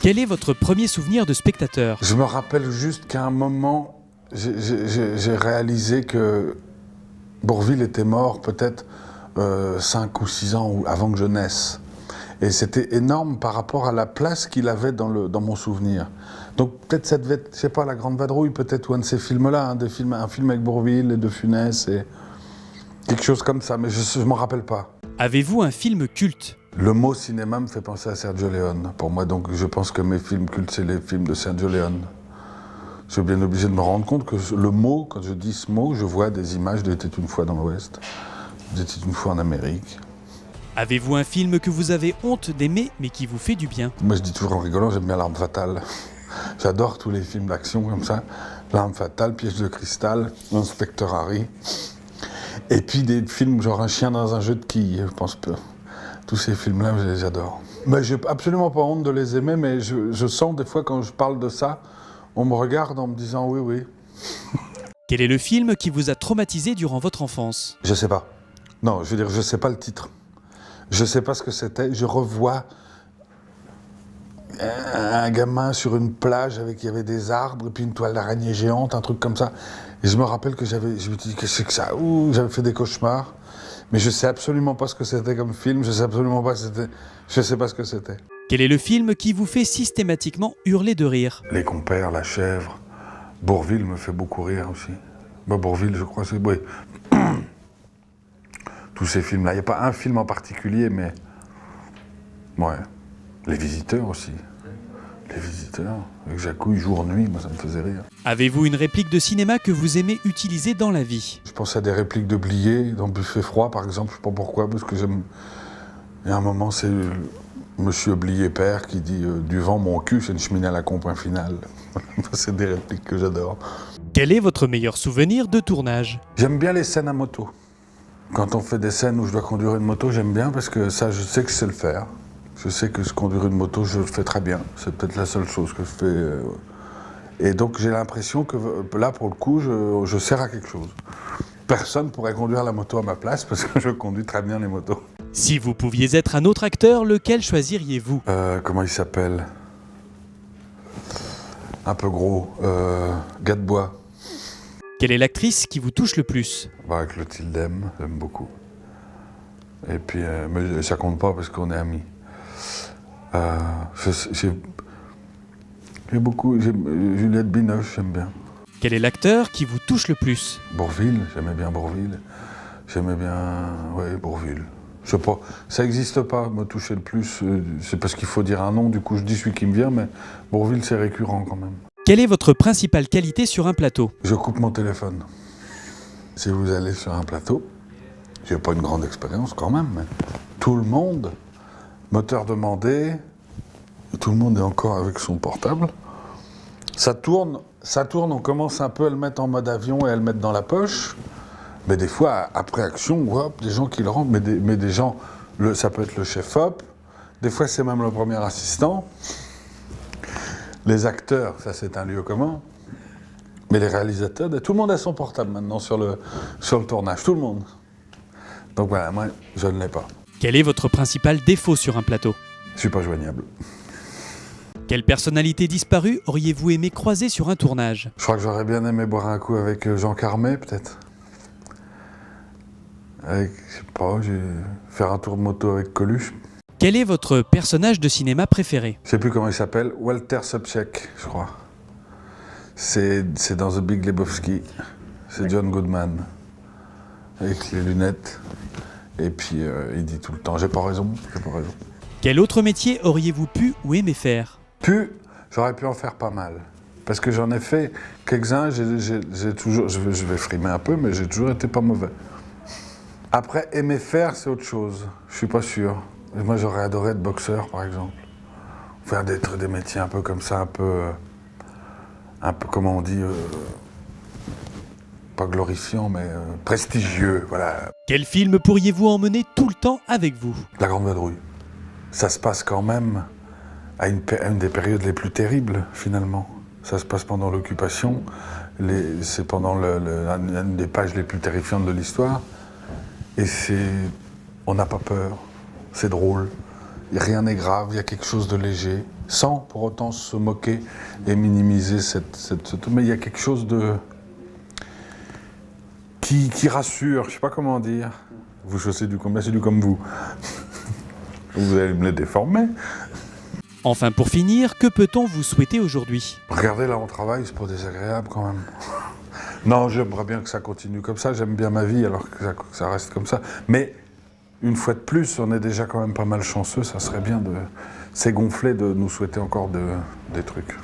Quel est votre premier souvenir de spectateur? Je me rappelle juste qu'à un moment, j'ai réalisé que Bourvil était mort peut-être 5 ou 6 ans avant que je naisse. Et c'était énorme par rapport à la place qu'il avait dans mon souvenir. Donc peut-être ça devait être, je sais pas, La Grande Vadrouille, peut-être, ou un de ces films-là, un film avec Bourvil et De Funès, et quelque chose comme ça, mais je m'en rappelle pas. Avez-vous un film culte? Le mot cinéma me fait penser à Sergio Leone, pour moi, donc je pense que mes films cultes, c'est les films de Sergio Leone. Je suis bien obligé de me rendre compte que le mot, quand je dis ce mot, je vois des images d'Était une fois dans l'Ouest, d'Était une fois en Amérique. Avez-vous un film que vous avez honte d'aimer mais qui vous fait du bien? Moi je dis toujours en rigolant, j'aime bien L'Arme Fatale. J'adore tous les films d'action comme ça. L'Arme Fatale, Piège de cristal, Inspecteur Harry. Et puis des films genre Un chien dans un jeu de quilles, je pense que tous ces films-là, j'adore. Mais j'ai absolument pas honte de les aimer, mais je sens des fois quand je parle de ça, on me regarde en me disant oui, oui. Quel est le film qui vous a traumatisé durant votre enfance? Je sais pas. Non, je veux dire, je sais pas le titre. Je sais pas ce que c'était. Je revois un gamin sur une plage il y avait des arbres et puis une toile d'araignée géante, un truc comme ça. Et je me rappelle que je me dis, qu'est-ce que c'est que ça? Ouh, j'avais fait des cauchemars. Mais je sais absolument pas ce que c'était comme film. Je sais absolument pas je sais pas ce que c'était. Quel est le film qui vous fait systématiquement hurler de rire? Les Compères, La Chèvre. Bourvil me fait beaucoup rire aussi. Bah, Bourvil, je crois, c'est... Oui. Tous ces films-là. Il n'y a pas un film en particulier, mais... Ouais. Les Visiteurs aussi. Les Visiteurs. Avec Jacouille, jour-nuit, moi ça me faisait rire. Avez-vous une réplique de cinéma que vous aimez utiliser dans la vie? Je pense à des répliques de Blier, dans Buffet froid par exemple, je sais pas pourquoi, parce que j'aime... Il y a un moment, c'est Monsieur Blier père qui dit du vent mon cul, c'est une cheminée à la con, point final. C'est des répliques que j'adore. Quel est votre meilleur souvenir de tournage? J'aime bien les scènes à moto. Quand on fait des scènes où je dois conduire une moto, j'aime bien parce que ça, je sais que je sais le faire. Je sais que conduire une moto, je le fais très bien. C'est peut-être la seule chose que je fais. Et donc j'ai l'impression que là, pour le coup, je sers à quelque chose. Personne ne pourrait conduire la moto à ma place parce que je conduis très bien les motos. Si vous pouviez être un autre acteur, lequel choisiriez-vous? Comment il s'appelle? Un peu gros. Gadebois. Quelle est l'actrice qui vous touche le plus? Bah, Clotilde M, j'aime beaucoup. Et puis, mais ça compte pas parce qu'on est amis. J'ai beaucoup... Juliette Binoche, j'aime bien. Quel est l'acteur qui vous touche le plus? Bourvil, j'aimais bien Bourvil. J'aimais bien... Oui, Bourvil. Je sais pas, ça n'existe pas, me toucher le plus. C'est parce qu'il faut dire un nom, du coup je dis celui qui me vient, mais Bourvil c'est récurrent quand même. Quelle est votre principale qualité sur un plateau? Je coupe mon téléphone. Si vous allez sur un plateau, j'ai pas une grande expérience quand même, mais tout le monde, moteur demandé, tout le monde est encore avec son portable. Ça tourne, on commence un peu à le mettre en mode avion et à le mettre dans la poche. Mais des fois, après action, hop, des gens qui le rentrent, mais des gens, ça peut être le chef-op, des fois c'est même le premier assistant. Les acteurs, ça c'est un lieu commun. Mais les réalisateurs, tout le monde a son portable maintenant sur le tournage, tout le monde. Donc voilà, moi, je ne l'ai pas. Quel est votre principal défaut sur un plateau? Je suis pas joignable. Quelle personnalité disparue auriez-vous aimé croiser sur un tournage? Je crois que j'aurais bien aimé boire un coup avec Jean Carmet, peut-être. Je sais pas, faire un tour de moto avec Coluche. Quel est votre personnage de cinéma préféré? Je sais plus comment il s'appelle, Walter Sobchak, je crois. C'est dans The Big Lebowski. C'est John Goodman. Avec les lunettes. Et puis il dit tout le temps, j'ai pas raison, j'ai pas raison. Quel autre métier auriez-vous pu ou aimé faire? J'aurais pu en faire pas mal. Parce que j'en ai fait quelques-uns, j'ai toujours, je vais frimer un peu, mais j'ai toujours été pas mauvais. Après, aimer faire, c'est autre chose. Je suis pas sûr. Moi, j'aurais adoré être boxeur, par exemple. Faire des métiers un peu comme ça, un peu comment on dit, pas glorifiant, mais prestigieux, voilà. Quel film pourriez-vous emmener tout le temps avec vous? La Grande Vadrouille. Ça se passe quand même à une des périodes les plus terribles, finalement. Ça se passe pendant l'occupation. C'est pendant une des pages les plus terrifiantes de l'histoire. Et on n'a pas peur. C'est drôle. rien n'est grave, il y a quelque chose de léger, sans pour autant se moquer et minimiser mais il y a quelque chose de... qui rassure, je ne sais pas comment dire. Vous chaussez du combat, c'est du comme vous. Vous allez me les déformer. Enfin, pour finir, que peut-on vous souhaiter aujourd'hui? Regardez, là, on travaille, c'est pas désagréable quand même. Non, j'aimerais bien que ça continue comme ça. J'aime bien ma vie, alors que ça reste comme ça. Mais, une fois de plus, on est déjà quand même pas mal chanceux. Ça serait bien de s'égonfler, de nous souhaiter encore des trucs.